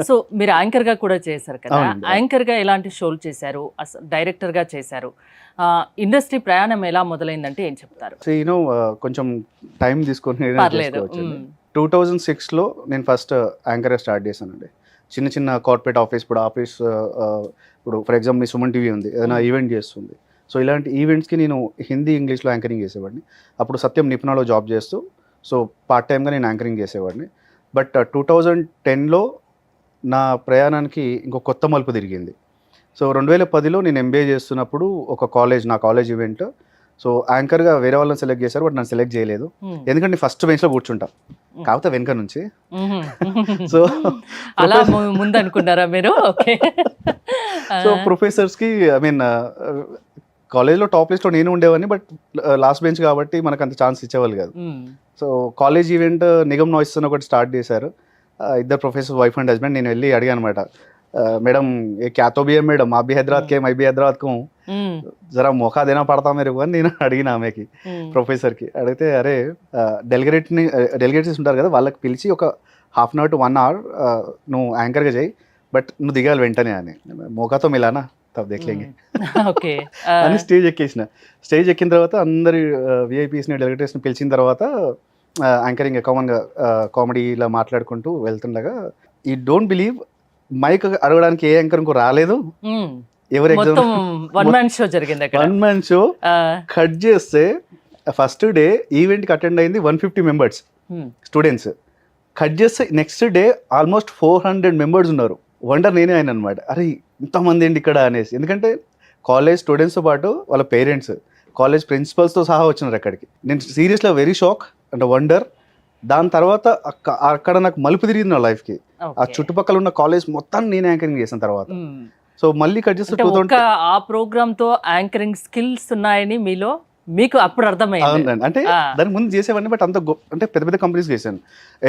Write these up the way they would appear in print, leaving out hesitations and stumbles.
So మీరు యాంకర్గా కూడా చేశారు కదా, అవునండి. యాంకర్గా ఎలాంటి షోలు చేశారు, అసలు డైరెక్టర్గా చేశారు, ఇండస్ట్రీ ప్రయాణం ఎలా మొదలైందంటే ఏం చెప్తారు? సో కొంచెం టైం తీసుకొని పర్లేదు. చేసుకోవచ్చండి. 2006లో నేను ఫస్ట్ యాంకర్గా స్టార్ట్ చేశానండి. చిన్న చిన్న కార్పొరేట్ ఆఫీస్, ఇప్పుడు for example me Suman TV ఉంది, ఏదైనా ఈవెంట్ చేస్తుంది. సో ఇలాంటి ఈవెంట్స్కి నేను హిందీ ఇంగ్లీష్లో యాంకరింగ్ చేసేవాడిని. అప్పుడు సత్యం నిపుణలో జాబ్ చేస్తూ సో పార్ట్ టైమ్గా నేను యాంకరింగ్ చేసేవాడిని. బట్ 2010లో నా ప్రయాణానికి ఇంకో కొత్త మలుపు తిరిగింది. సో 2010లో నేను ఎంబీఏ చేస్తున్నప్పుడు నా కాలేజ్ ఈవెంట్. సో యాంకర్గా వేరే వాళ్ళని సెలెక్ట్ చేశారు, బట్ నన్ను సెలెక్ట్ చేయలేదు. ఎందుకంటే ఫస్ట్ బెంచ్లో కూర్చుంటా, కాకపోతే వెనక నుంచి. సో అలా ముందు అనుకున్నారా మీరు? ఓకే. సో ప్రొఫెసర్స్కి కాలేజ్లో టాప్ లిస్ట్లో నేను ఉండేవాడిని, బట్ లాస్ట్ బెంచ్ కాబట్టి మనకు అంత ఛాన్స్ ఇచ్చేవాళ్ళు కాదు. So college event Nigam noise అని ఒకటి స్టార్ట్ చేశారు. ఇద్దరు ప్రొఫెసర్, వైఫ్ అండ్ హస్బెండ్. నేను వెళ్ళి అడిగాను అనమాట, మేడం ఏ క్యా తో भी है मैडम, आप भी हैदराबाद के मैं भी हैदराबाद को हूँ, जरा मौका देना पड़ता मेरे को అని నేను అడిగిన ఆమెకి, ప్రొఫెసర్కి అడిగితే, అరే డెలిగేట్స్ ఉంటారు కదా, వాళ్ళకి పిలిచి ఒక ½ అవర్ టు 1 అవర్ నువ్వు యాంకర్గా చేయి, బట్ నువ్వు దిగాలి వెంటనే అని. మోకాతో మిలానా తబ్ దేఖ్లేంగే అని స్టేజ్ ఎక్కేసిన. స్టేజ్ ఎక్కిన తర్వాత అందరి విఐపీస్ని, డెలిగేటర్స్ని పిలిచిన తర్వాత యాంకరింగ్ కామన్గా కామెడీ ఇలా మాట్లాడుకుంటూ వెళ్తుండగా, ఈ డోంట్ బిలీవ్ మైక్ అడగడానికి ఏ యాంకర్ ఇంకో రాలేదు. ఎవరు వన్ మ్యాన్ షో కట్ చేస్తే ఫస్ట్ డే ఈవెంట్కి అటెండ్ అయింది 150 మెంబర్స్ స్టూడెంట్స్. కట్ చేస్తే నెక్స్ట్ డే ఆల్మోస్ట్ 400 మెంబర్స్ ఉన్నారు. వండర్ నేనే ఆయన అనమాట, అరే ఇంతమంది ఏంటి ఇక్కడ అనేసి. ఎందుకంటే కాలేజ్ స్టూడెంట్స్తో పాటు వాళ్ళ పేరెంట్స్, కాలేజ్ ప్రిన్సిపల్స్తో సహా వచ్చినారు అక్కడికి. నేను సీరియస్గా వెరీ షాక్ అంటే వండర్. దాని తర్వాత అక్కడ నాకు మలుపు తిరిగింది నా లైఫ్కి. ఆ చుట్టుపక్కల ఉన్న కాలేజ్ మొత్తం నేను యాంకరింగ్ చేసిన తర్వాత. సో మళ్ళీ కట్ చేస్తే ఆ ప్రోగ్రామ్ తో యాంకరింగ్ స్కిల్స్ ఉన్నాయని మీకు అప్పుడు అర్థమైంది. అంటే దాని ముందు చేసేవాడిని, బట్ అంటే పెద్ద పెద్ద కంపెనీస్ చేశాను.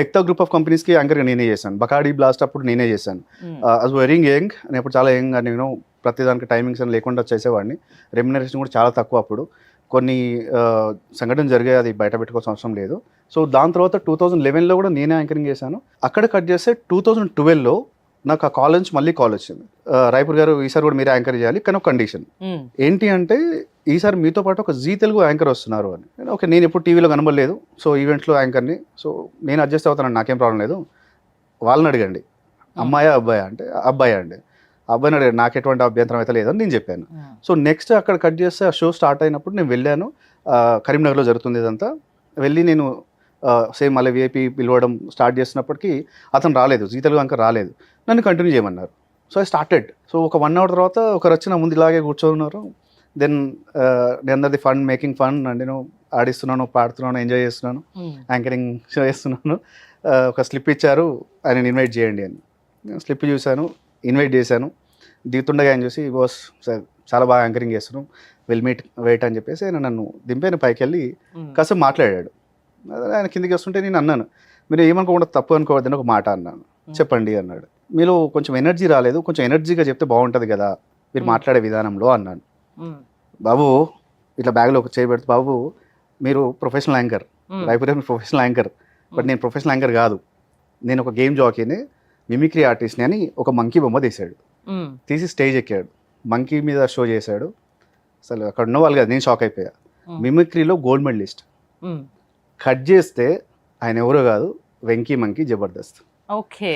ఎక్తా గ్రూప్ ఆఫ్ కంపెనీస్కి యాంకర్గా నేనే చేశాను. బకాడీ బ్లాస్ట్ అప్పుడు నేనే చేశాను. అస్ వెరీ యంగ్, నేను అప్పుడు చాలా యంగ్. నేను ప్రతి దానికి టైమింగ్స్ అని లేకుండా చేసేవాడిని. రెమ్యునరేషన్ కూడా చాలా తక్కువ. అప్పుడు కొన్ని సంఘటనలు జరిగాయి, అది బయట పెట్టుకోవాల్సిన అవసరం లేదు. సో దాని తర్వాత 2011లో కూడా నేనే యాంకరింగ్ చేశాను. అక్కడ కట్ చేస్తే 2012లో నాకు ఆ కాల్ నుంచి మళ్ళీ కాల్ వచ్చింది, రాయపూర్ గారు ఈసారి కూడా మీరే యాంకర్ చేయాలి, కానీ ఒక కండిషన్ ఏంటి అంటే ఈసారి మీతో పాటు ఒక జీ తెలుగు యాంకర్ వస్తున్నారు అని. ఓకే, నేను ఎప్పుడు టీవీలో కనబడలేదు, సో ఈవెంట్లో యాంకర్ని, సో నేను అడ్జస్ట్ అవుతాను, నాకేం ప్రాబ్లం లేదు. వాళ్ళని అడగండి, అమ్మాయా అబ్బాయా అంటే అబ్బాయా అండి. అబ్బాయిని అడిగాడు, నాకు ఎటువంటి అభ్యంతరం అయితే లేదని నేను చెప్పాను. సో నెక్స్ట్ అక్కడ కట్ చేస్తే ఆ షో స్టార్ట్ అయినప్పుడు నేను వెళ్ళాను. కరీంనగర్లో జరుగుతుంది ఇదంతా. వెళ్ళి నేను సేమ్ మళ్ళీ విఐపీ పిలవడం స్టార్ట్ చేసినప్పటికీ అతను రాలేదు, జీ తెలుగు యాంకర్ రాలేదు. నన్ను కంటిన్యూ చేయమన్నారు. So I started. సో ఒక 1 అవర్ తర్వాత ఒకరు వచ్చి నా ముందు ఇలాగే కూర్చోన్నారు. దెన్ నేను అందరిది ఫన్, మేకింగ్ ఫన్ అండ్ నేను ఆడిస్తున్నాను, పాడుతున్నాను, ఎంజాయ్ చేస్తున్నాను, యాంకరింగ్ షో చేస్తున్నాను. ఒక స్లిప్ ఇచ్చారు, ఆయన ఇన్వైట్ చేయండి అని. స్లిప్ చూశాను, ఇన్వైట్ చేశాను. దిగుతుండగా ఆయన చూసి, బాస్ సార్ చాలా బాగా యాంకరింగ్ చేస్తున్నాం, విల్ మీట్ వెయిట్ అని చెప్పేసి ఆయన నన్ను దింపైన పైకి వెళ్ళి కాసేపు మాట్లాడాడు. ఆయన కిందికి వస్తుంటే నేను అన్నాను, మీరు ఏమనుకోకుండా తప్పు అనుకోవద్దని ఒక మాట అన్నాను. చెప్పండి అన్నాడు. మీలో కొంచెం ఎనర్జీ రాలేదు, కొంచెం ఎనర్జీగా చెప్తే బాగుంటుంది కదా మీరు మాట్లాడే విధానంలో అన్నాను. బాబు ఇట్లా బ్యాగ్లో ఒక చేయబెడితే, బాబు మీరు professional anchor, Raipur professional anchor, but నేను ప్రొఫెషనల్ యాంకర్ కాదు, నేను ఒక గేమ్ జాకీని, మిమిక్రీ ఆర్టిస్ట్ని అని ఒక మంకీ బొమ్మ తీశాడు. తీసి స్టేజ్ ఎక్కాడు, మంకీ మీద షో చేశాడు. అసలు అక్కడ ఉన్న వాళ్ళు కాదు, నేను షాక్ అయిపోయా. మిమిక్రీలో గోల్డ్ మెడలిస్ట్. కట్ చేస్తే ఆయన ఎవరో కాదు, వెంకీ మంకీ జబర్దస్త్. ఓకే,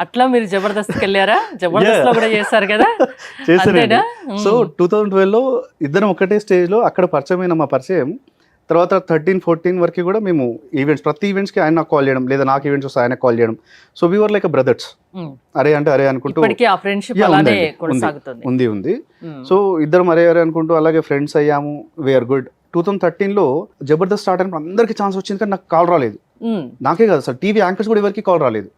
అట్లా మీరు జబర్దస్త్కి వెళ్ళారా? జబర్దస్త్ లో కూడా చేశారు కదా? చేశాను. సో 2012లో ఇద్దరం ఒకటే స్టేజ్లో అక్కడ పరిచయమైన మా పరిచయం. తర్వాత 13-14 వరకు కూడా మేము ఈవెంట్స్, ప్రతి ఈవెంట్స్కి ఆయన నాకు కాల్ చేయడం, లేదా నాకు ఈవెంట్స్ వస్తే ఆయన కాల్ చేయడం. So we were like brothers. అరే అంటే అరే అనుకుంటూ ఉంది. సో ఇద్దరం అరే అరే అనుకుంటూ అలాగే ఫ్రెండ్స్ అయ్యాము. We are good. 2013లో జబర్దస్త్ స్టార్ట్ అయినప్పుడు అందరికీ ఛాన్స్ వచ్చింది, కానీ నాకు కాల్ రాలేదు. నాకే కాదు సార్, టీవీ యాంకర్స్ కూడా ఎవరికి కాల్ రాలేదు.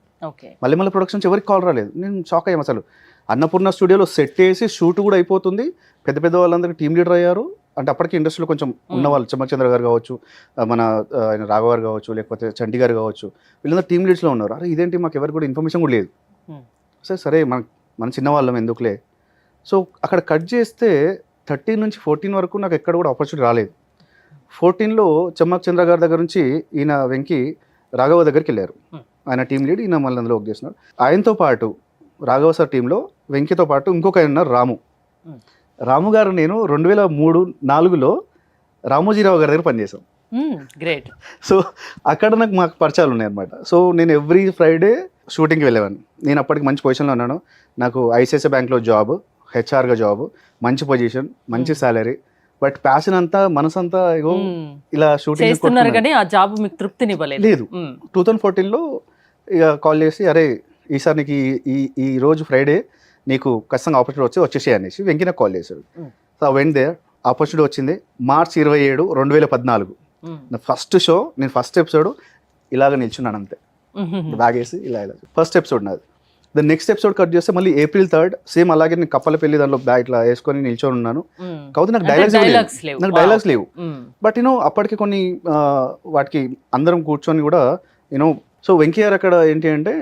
మళ్ళీ ప్రొడక్షన్స్ ఎవరికి కాల్ రాలేదు. నేను షాక్ అయ్యాము. అసలు అన్నపూర్ణ స్టూడియోలో సెట్ వేసి షూట్ కూడా అయిపోతుంది, పెద్ద పెద్ద వాళ్ళందరికీ టీమ్ లీడర్ అయ్యారు. అంటే అప్పటికి ఇండస్ట్రీలో కొంచెం ఉన్నవాళ్ళు, చెమ్మచంద్ర గారు కావచ్చు, మన ఆయన రాఘవ గారు కావచ్చు, లేకపోతే చండీ గారు కావచ్చు, వీళ్ళందరూ టీమ్ లీడ్స్లో ఉన్నారు. అరే ఇదేంటి, మాకు ఎవరికి కూడా ఇన్ఫర్మేషన్ కూడా లేదు. సరే మన చిన్నవాళ్ళం ఎందుకులే. సో అక్కడ కట్ చేస్తే 13 నుంచి 14 వరకు నాకు ఎక్కడ కూడా ఆపర్చునిటీ రాలేదు. 14లో చెమ్మచంద్ర గారి దగ్గర నుంచి ఈయన వెంకీ రాఘవ దగ్గరికి వెళ్ళారు. ఆయన టీం లీడ్, ఈయన మళ్ళీ అందులో వర్క్ చేస్తున్నాడు. ఆయనతో పాటు రాఘవ సార్ టీంలో వెంకీతో పాటు ఇంకొక ఆయన ఉన్నారు రాము. రాము గారు నేను 2003-4లో రామోజీరావు గారి దగ్గర పనిచేశాం. గ్రేట్. సో అక్కడ మాకు పరిచయాలు ఉన్నాయి అనమాట. సో నేను ఎవ్రీ ఫ్రైడే షూటింగ్కి వెళ్ళేవాడిని. నేను అప్పటికి మంచి పొజిషన్లో ఉన్నాను. నాకు ఐసిఐసిఐ బ్యాంక్లో జాబ్, హెచ్ఆర్గా జాబ్, మంచి పొజిషన్, మంచి శాలరీ. బట్ ప్యాషన్ అంతా, మనసంతా ఇగో ఇలా షూటింగ్ చేస్తున్నారు కానీ ఆ జాబ్ మీకు తృప్తినివ్వలేదు. లేదు. 2014లో ఇక కాల్ చేసి, అరే ఈసారి నీకు ఈ రోజు ఫ్రైడే నీకు ఖచ్చితంగా ఆపర్చునిటీ వచ్చేసి అనేసి వెంకీ నాకు కాల్ చేశాడు. సో వెంట్ దే, ఆపర్చునిటీ వచ్చింది. మార్చ్ 27, 2014 నా ఫస్ట్ షో. నేను ఫస్ట్ ఎపిసోడ్ ఇలాగ నిల్చున్నాను అంతే, బ్యాగ్ వేసి ఇలా ఫస్ట్ ఎపిసోడ్ నాది. ద నెక్స్ట్ ఎపిసోడ్ కట్ చేస్తే మళ్ళీ April 3rd సేమ్ అలాగే నేను కప్పల పెళ్లి దాంట్లో బ్యాగ్ ఇట్లా వేసుకొని నిల్చొని ఉన్నాను. కాకపోతే నాకు డైలాగ్స్ లేవు. బట్ యూనో అప్పటికి కొన్ని వాటికి అందరం కూర్చొని కూడా యూనో. సో వెంకీ గారు అక్కడ ఏంటి అంటే,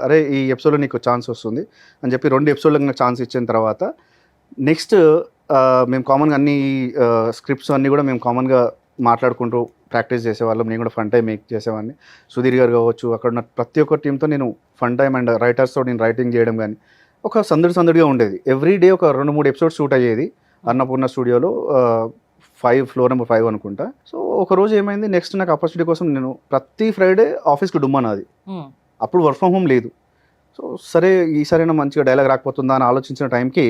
అరే ఈ ఎపిసోడ్లో నీకు ఛాన్స్ వస్తుంది అని చెప్పి 2 ఎపిసోడ్లకు నాకు ఛాన్స్ ఇచ్చిన తర్వాత నెక్స్ట్ మేము కామన్గా అన్ని స్క్రిప్ట్స్ అన్నీ కూడా మేము కామన్గా మాట్లాడుకుంటూ ప్రాక్టీస్ చేసేవాళ్ళం. నేను కూడా ఫన్ టైం మేక్ చేసేవాడిని. సుధీర్ గారు కావచ్చు, అక్కడ ఉన్న ప్రతి ఒక్క టీంతో నేను ఫన్ టైం అండ్ రైటర్స్తో నేను రైటింగ్ చేయడం కానీ ఒక సందడిగా ఉండేది. ఎవ్రీ డే ఒక 2-3 ఎపిసోడ్స్ షూట్ అయ్యేది అన్నపూర్ణ స్టూడియోలో, 5 ఫ్లోర్ నెంబర్ 5 అనుకుంటా. సో ఒక రోజు ఏమైంది, నెక్స్ట్ నాకు ఆపర్చునిటీ కోసం నేను ప్రతి ఫ్రైడే ఆఫీస్కి డుమ్మా నాది. అప్పుడు వర్క్ ఫ్రమ్ హోమ్ లేదు. సో సరే ఈసారైనా మంచిగా డైలాగ్ రాకపోతుందా అని ఆలోచించిన టైంకి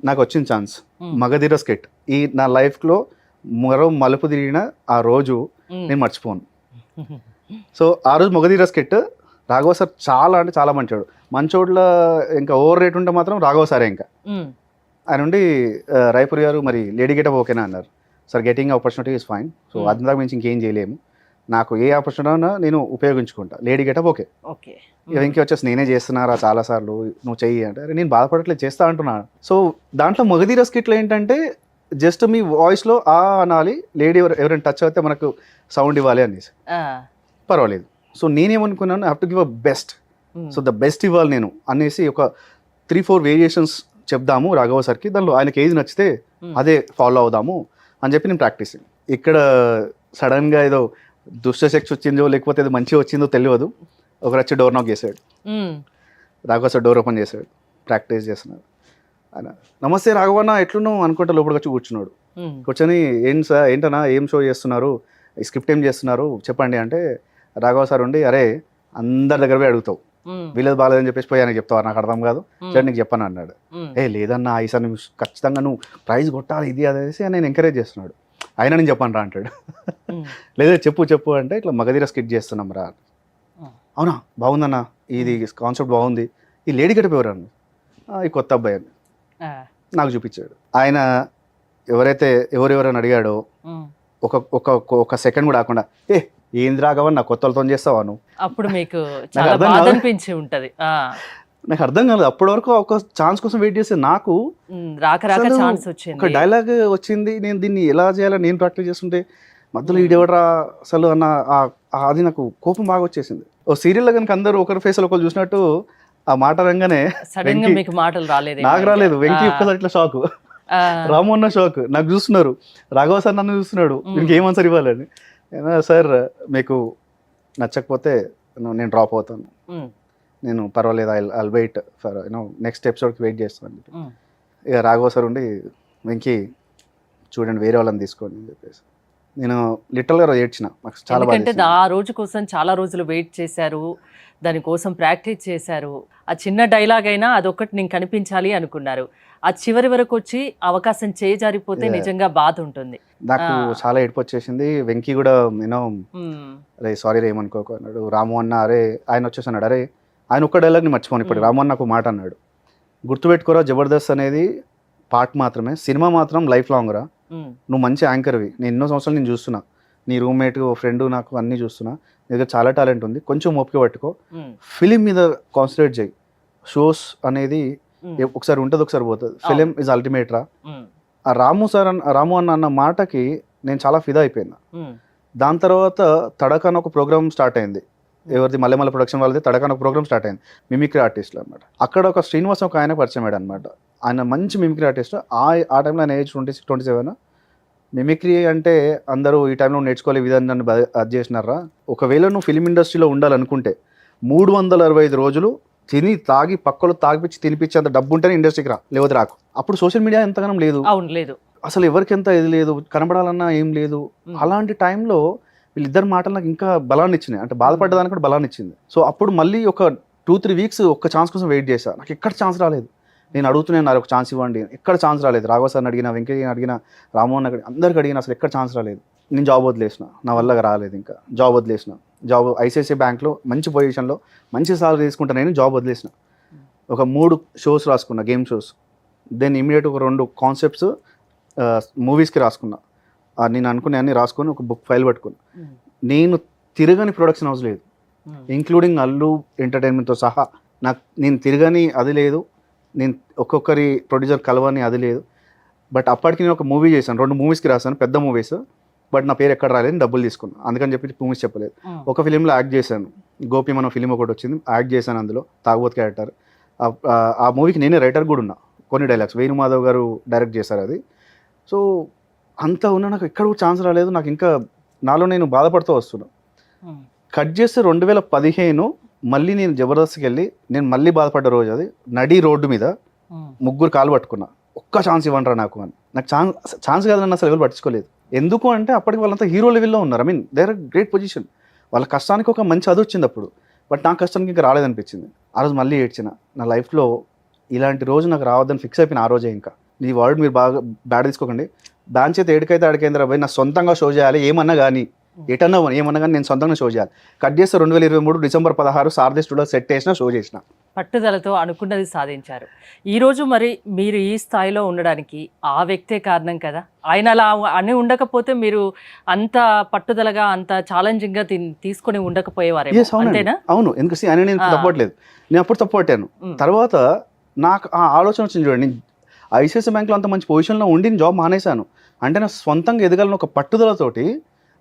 నాకు వచ్చిన ఛాన్స్ మగధీర స్కెట్. ఈ నా లైఫ్లో మరో మలుపు తిరిగిన ఆ రోజు నేను మర్చిపోను. సో ఆ రోజు మగధీర స్కెట్ రాఘవ సార్ చాలా అంటే చాలా మంచోడ్ల ఇంకా ఓవర్ రేట్ ఉంటే మాత్రం రాఘవ సారే. ఇంకా ఆయన ఉండి రాయపూర్ గారు మరి లేడీ గెటప్ ఓకేనా అన్నారు. Sir getting opportunity is fine. So అంతకు మించి ఇంకేం చేయలేము. నాకు ఏ ఆపర్చునిటీ అయినా నేను ఉపయోగించుకుంటా. Lady getup okay. ఇంకే వచ్చేసి నేనే చేస్తున్నారా చాలాసార్లు, నువ్వు చెయ్యి అంటే, అరే నేను బాధపడట్లేదు చేస్తా అంటున్నాను. సో దాంట్లో మగధీర స్కిట్లో ఏంటంటే జస్ట్ మీ వాయిస్లో ఆ అనాలి, లేడీ ఎవరైనా టచ్ అయితే మనకు సౌండ్ ఇవ్వాలి అనేసి. పర్వాలేదు. సో నేనేమనుకున్నాను, have to give a best. So the best ఇవ్వాలి నేను అనేసి ఒక 3-4 వేరియేషన్స్ చెప్దాము రాఘవ సార్కి. దానిలో ఆయనకి ఏది నచ్చితే అదే ఫాలో అవుదాము అని చెప్పి నేను ప్రాక్టీస్. ఇక్కడ సడన్గా ఏదో దుష్టశక్తి వచ్చిందో లేకపోతే ఏదో మంచిగా వచ్చిందో తెలియదు. ఒకరు వచ్చి డోర్ నాక్ చేశాడు. రాఘవ సార్ డోర్ ఓపెన్ చేశాడు. ప్రాక్టీస్ చేస్తున్నాడు. ఆయన నమస్తే రాఘవన్న ఎట్లున్నావు అనుకుంటా లోపలికి వచ్చి కూర్చున్నాడు. కూర్చొని ఏంటన్నా ఏం షో చేస్తున్నారు, స్క్రిప్ట్ ఏం చేస్తున్నారు చెప్పండి అంటే, రాఘవ సార్ ఉండి, అరే అందరి దగ్గర పోయి అడుగుతావు, వీళ్ళది బాగాలేదని చెప్పేసి పోయి ఆయనకి చెప్తావు, నాకు అర్థం కాదు సరే నీకు చెప్పాను అన్నాడు. లేదన్నా ఈసారి నువ్వు ఖచ్చితంగా నువ్వు ప్రైజ్ కొట్టాలి ఇది అదేసి నేను ఎంకరేజ్ చేస్తున్నాడు. అయినా నేను చెప్పాను రా అంటాడు. లేదా చెప్పు అంటే ఇట్లా మగధీర స్కిట్ చేస్తున్నాం రా. అవునా బాగుందన్నా, ఇది కాన్సెప్ట్ బాగుంది, ఈ లేడీ గెటప్ ఎవరు అన్న, ఈ కొత్త అబ్బాయి అని నాకు చూపించాడు. ఆయన ఎవరెవరని అడిగాడో ఒక సెకండ్ కూడా ఆకుండా, ఏంది రాఘవన్ నా కొత్తలతో చేస్తావా నువ్వు, అప్పుడు మీకు చాలా బాధ అనిపించి ఉంటది. నాకు అర్థం కాలేదు. అప్పటి వరకు ఒక ఛాన్స్ కోసం వెయిట్ చేస్తే నాకు ఛాన్స్ వచ్చింది, ఒక డైలాగ్ వచ్చింది, నేను దీన్ని ఎలా చేయాలని నేను ప్రాక్టీస్ చేస్తుంటే మధ్యలో ఈడెవడరా అసలు అన్న అది నాకు కోపం బాగా వచ్చేసింది. ఓ సీరియల్లో కనుక అందరూ ఒకరి ఫేస్ ఒకరు చూసినట్టు ఆ మాట రంగానే మీకు మాటలు రాలేదు, నాకు రాలేదు. వెంకీ ఒక్కసారి ఇట్లా షాక్, రాము అన్న షాక్, నాకు చూస్తున్నారు, రాఘవ సార్ నన్ను చూస్తున్నాడు, దీనికి ఏం ఆన్సర్ ఇవ్వాలని. సార్ మీకు నచ్చకపోతే నేను డ్రాప్ అవుతాను, నేను పర్వాలేదు, ఐల్ వెయిట్ ఫర్ నెక్స్ట్ ఎపిసోడ్కి వెయిట్ చేస్తాను. ఇక రాఘవ సార్ ఉండి, వెంకీ చూడండి వేరే వాళ్ళని తీసుకోండి అని చెప్పేసి నేను లిటరల్గా ఏడ్చిన. నాకు చాలా ఎందుకంటే ఆ రోజు కోసం చాలా రోజులు వెయిట్ చేశారు, దానికోసం ప్రాక్టీస్ చేశారు. ఆ చిన్న డైలాగ్ అయినా అదొక్కటి నేను కనిపించాలి అనుకున్నారు. ఆ చివరి వరకు వచ్చి అవకాశం చేజారిపోతే నిజంగా బాధ ఉంటుంది. నాకు చాలా ఏడుపు వచ్చేసింది. వెంకీ కూడా నేను అరే సారీ రే ఏమనుకోకు అన్నాడు. రాము అన్న అరే ఆయన వచ్చేసి అన్నాడు, అరే ఆయన ఒక్క డైలాగ్ని మర్చిపోను, ఇప్పుడు రాము అన్న ఒక మాట అన్నాడు, గుర్తుపెట్టుకోరా జబర్దస్త్ అనేది పార్ట్ మాత్రమే, సినిమా మాత్రం లైఫ్ లాంగ్ రా, నువ్వు మంచి యాంకర్వి, నేను ఎన్నో సంవత్సరాలు నేను చూస్తున్నా, నీ రూమ్మేట్ ఫ్రెండ్ నాకు అన్నీ చూస్తున్నా, నీ దగ్గర చాలా టాలెంట్ ఉంది, కొంచెం ఓపిక పట్టుకో, ఫిలిం మీద కాన్సన్ట్రేట్ చేయి, షోస్ అనేది ఒకసారి ఉంటుంది ఒకసారి పోతుంది, ఫిలిం ఇస్ అల్టిమేట్ రా. ఆ రాము అన్న మాటకి నేను చాలా ఫిదా అయిపోయినా. దాని తర్వాత తడక అని ఒక ప్రోగ్రామ్ స్టార్ట్ అయింది, ఎవరిది మల్లెమల్ల ప్రొడక్షన్ వాళ్ళది, తడక అని ఒక ప్రోగ్రామ్ స్టార్ట్ అయింది, మిమిక్రీ ఆర్టిస్ట్లు అనమాట. అక్కడ ఒక శ్రీనివాస్ ఒక ఆయన పరిచయం అయ్యాడు అనమాట. ఆయన మంచి మిమిక్రీ ఆర్టిస్ట్. ఆ టైంలో ఆయన ఏజ్ 26-27. మిమిక్రీ అంటే అందరూ ఈ టైంలో నేర్చుకోలే విధాన్ని నన్ను అది చేసినారా. ఒకవేళ నువ్వు ఫిలిం ఇండస్ట్రీలో ఉండాలనుకుంటే 365 రోజులు తిని తాగి పక్కలు తాగిపించి తినిపించేంత డబ్బు ఉంటేనే ఇండస్ట్రీకి రా, లేకపోతే రాకు. అప్పుడు సోషల్ మీడియా ఎంతగానం లేదు, అవును లేదు, అసలు ఎవరికి ఎంత ఇది లేదు, కనబడాలన్నా ఏం లేదు. అలాంటి టైంలో వీళ్ళిద్దరు మాటలు నాకు ఇంకా బలాన్ని ఇచ్చినాయి, అంటే బాధపడ్డదానికి కూడా బలాన్ని ఇచ్చింది. సో అప్పుడు మళ్ళీ ఒక 2-3 వీక్స్ ఒక్క ఛాన్స్ కోసం వెయిట్ చేశా. నాకు ఎక్కడ ఛాన్స్ రాలేదు. నేను అడుగుతున్నాను, నాకు ఒక ఛాన్స్ ఇవ్వండి, ఎక్కడ ఛాన్స్ రాలేదు. రాఘవ సార్ని అడిగినా, వెంకయ్యని అడిగినా, రామోహన్ అందరికి అడిగినా, అసలు ఎక్కడ ఛాన్స్ రాలేదు. నేను జాబ్ వదిలేసిన, నా వల్ల రాలేదు. ఇంకా జాబ్ వదిలేసిన. జాబ్ ఐసిఐసిఐ బ్యాంక్లో మంచి పొజిషన్లో మంచి సాలరీ తీసుకుంటా, నేను జాబ్ వదిలేసిన. ఒక 3 షోస్ రాసుకున్నా, గేమ్ షోస్. దెన్ ఇమీడియట్ ఒక 2 కాన్సెప్ట్స్ మూవీస్కి రాసుకున్నా. నేను అనుకునే అన్ని రాసుకొని ఒక బుక్ ఫైల్ పట్టుకున్నా. నేను తిరగని ప్రొడక్షన్ హౌస్ లేదు, ఇంక్లూడింగ్ అల్లు ఎంటర్టైన్మెంట్తో సహా. నేను తిరగని అది లేదు, నేను ఒక్కొక్కరి ప్రొడ్యూసర్ కలవని అది లేదు. బట్ అప్పటికి నేను ఒక మూవీ చేశాను, 2 మూవీస్కి రాశాను, పెద్ద మూవీస్. బట్ నా పేరు ఎక్కడ రాలేదు, డబ్బులు తీసుకున్నాను. అందుకని చెప్పి మూవీస్ చెప్పలేదు. ఒక ఫిలింలో యాక్ట్ చేశాను, గోపి మన ఫిలిం ఒకటి వచ్చింది, యాక్ట్ చేశాను. అందులో తాగుబోతు క్యారెక్టర్. ఆ మూవీకి నేనే రైటర్ కూడా ఉన్నా. కొన్ని డైలాగ్స్ వేణుమాధవ్ గారు డైరెక్ట్ చేశారు అది. సో అంతా ఉన్నా నాకు ఎక్కడ కూడా ఛాన్స్ రాలేదు. నాకు ఇంకా నాలో నేను బాధపడుతూ వస్తున్నా. కట్ చేస్తే 2015 మళ్ళీ నేను జబర్దస్త్కి వెళ్ళి నేను మళ్ళీ బాధపడ్డ రోజు అది. నడి రోడ్డు మీద 3 కాలు పట్టుకున్నా, ఒక్క ఛాన్స్ ఇవ్వండిరా నాకు అని. నాకు ఛాన్స్ కాదని అసలు ఎవరు పట్టించుకోలేదు. ఎందుకు అంటే అప్పటికి వాళ్ళంతా హీరో లెవెల్లో ఉన్నారు. I mean they are great position. వాళ్ళ కష్టానికి ఒక మంచి అది వచ్చింది అప్పుడు. బట్ నా కష్టానికి ఇంకా రాలేదనిపించింది. ఆ రోజు మళ్ళీ ఏడ్చిన. నా లైఫ్లో ఇలాంటి రోజు నాకు రావద్దని ఫిక్స్ అయిపోయిన ఆ రోజే. ఇంకా ఈ వర్డ్ మీరు బాగా బ్యాడ్ తీసుకోకండి. బ్యాన్ చేతి ఏడికైతే అడికైందిరా పోయి నా సొంతంగా షో చేయాలి, ఏమన్నా కానీ ఏమన్నా కానీ నేను సొంతంగా షో చేయాలి. కట్ చేస్తే 2023 డిసెంబర్ 16 సారథి స్టూడియో సెట్ చేసిన షో చేసిన. పట్టుదలతో అనుకున్నది సాధించారు. ఈరోజు మరి మీరు ఈ స్థాయిలో ఉండడానికి ఆ వ్యక్తే కారణం కదా. ఆయన అలా అని ఉండకపోతే మీరు అంత పట్టుదలగా అంత ఛాలెంజింగ్గా తీసుకొని ఉండకపోయేవారు. అంతేనా? అవును, ఎందుకంటే ఆయన నేను తప్పట్లేదు, నేను అప్పుడు తప్పట్టాను. తర్వాత నాకు ఆ ఆలోచన వచ్చింది. చూడండి, ఐసిఐసిఐ బ్యాంక్లో అంత మంచి పొజిషన్లో ఉండి జాబ్ మానేశాను అంటే నా సొంతంగా ఎదగాలని ఒక పట్టుదలతోటి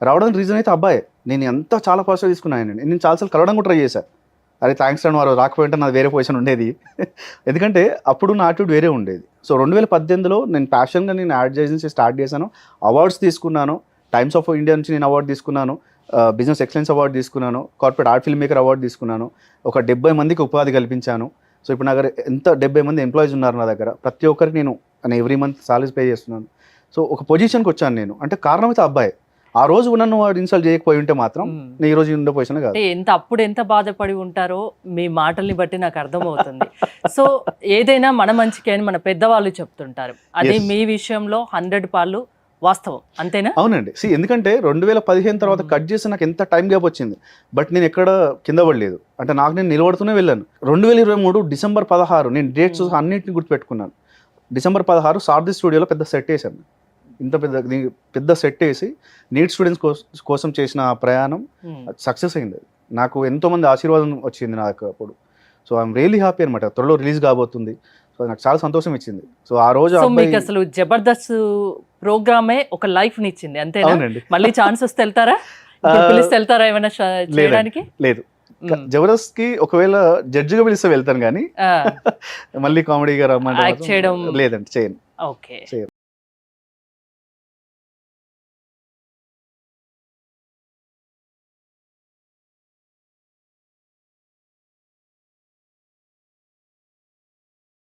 రావడానికి రీజన్ అయితే అబ్బాయి. నేను ఎంత చాలా పాజిటివ్ తీసుకున్నాను. నేను చాలాసార్లు కలవడం కూడా ట్రై చేశాను. అరే థ్యాంక్స్ అండ్ వారు రాకపోయింటే నాది వేరే పొజిషన్ ఉండేది. ఎందుకంటే అప్పుడు నా యాటిట్యూడ్ వేరే ఉండేది. సో 2018లో నేను ప్యాషన్గా నేను యాడ్ ఏజెన్సీ స్టార్ట్ చేశాను, అవార్డ్స్ తీసుకున్నాను. టైమ్స్ ఆఫ్ ఇండియా నుంచి నేను అవార్డు తీసుకున్నాను, బిజినెస్ ఎక్సలెన్స్ అవార్డు తీసుకున్నాను, corporate art film maker award తీసుకున్నాను. ఒక 70 మందికి ఉపాధి కల్పించాను. సో ఇప్పుడు నా దగ్గర 70 మంది ఎంప్లాయీస్ ఉన్నారు నా దగ్గర. ప్రతి ఒక్కరికి నేను ఎవ్రీ మంత్ సాలరీస్ పే చేస్తున్నాను. సో ఒక పొజిషన్కి వచ్చాను నేను. అంటే కారణం అయితే అబ్బాయి. ఆ రోజు నన్ను వాడు ఇన్సల్ట్ చేయకపోయి ఉంటే మాత్రం నేను ఈ రోజు ఉండే పొజిషన్ కాదు. అప్పుడు ఎంత బాధపడి ఉంటారో మీ మాటల్ని బట్టి నాకు అర్థమవుతుంది. సో ఏదైనా మన మంచికే అని మన పెద్దవాళ్ళు చెప్తుంటారు. అది మీ విషయంలో 100 పాళ్ళు వాస్తవం, అంతేనా? అవునండి. ఎందుకంటే 2015 తర్వాత కట్ చేసి నాకు ఎంత టైం గ్యాప్ వచ్చింది, బట్ నేను ఎక్కడ కింద పడలేదు. అంటే నాకు నేను నిలబడుతూనే వెళ్ళాను. 2023 డిసెంబర్ 16 నేను డేట్స్ అన్నింటిని గుర్తుపెట్టుకున్నాను. డిసెంబర్ 16 సారథి స్టూడియోలో పెద్ద సెట్ వేసాను. ఇంత పెద్ద సెట్ వేసి నీట్ స్టూడెంట్స్ కోసం చేసిన ప్రయాణం సక్సెస్ అయింది. నాకు ఎంతోమంది ఆశీర్వాదం వచ్చింది నాకు అప్పుడు. సో ఐఎమ్ రియలీ హ్యాపీ అనమాట. త్వరలో రిలీజ్ కాబోతుంది. సో నాకు చాలా సంతోషం ఇచ్చింది. సో ఆ రోజు మీకు అసలు జబర్దస్త్ ప్రోగ్రామే ఒక లైఫ్ ని ఇచ్చింది, అంతేనా? మళ్ళీ ఛాన్స్ వస్తే వెళ్తారా? పిలిస్తే వెళ్తారా ఏమైనా చేయడానికి? లేదు, జబర్దస్త్ కి ఒకవేళ జడ్జిగా పిలిస్తే వెళ్తాను, కానీ మళ్ళీ కామెడీగా రమ్మంటే చేయడం లేదండి, చేయను. ఓకే.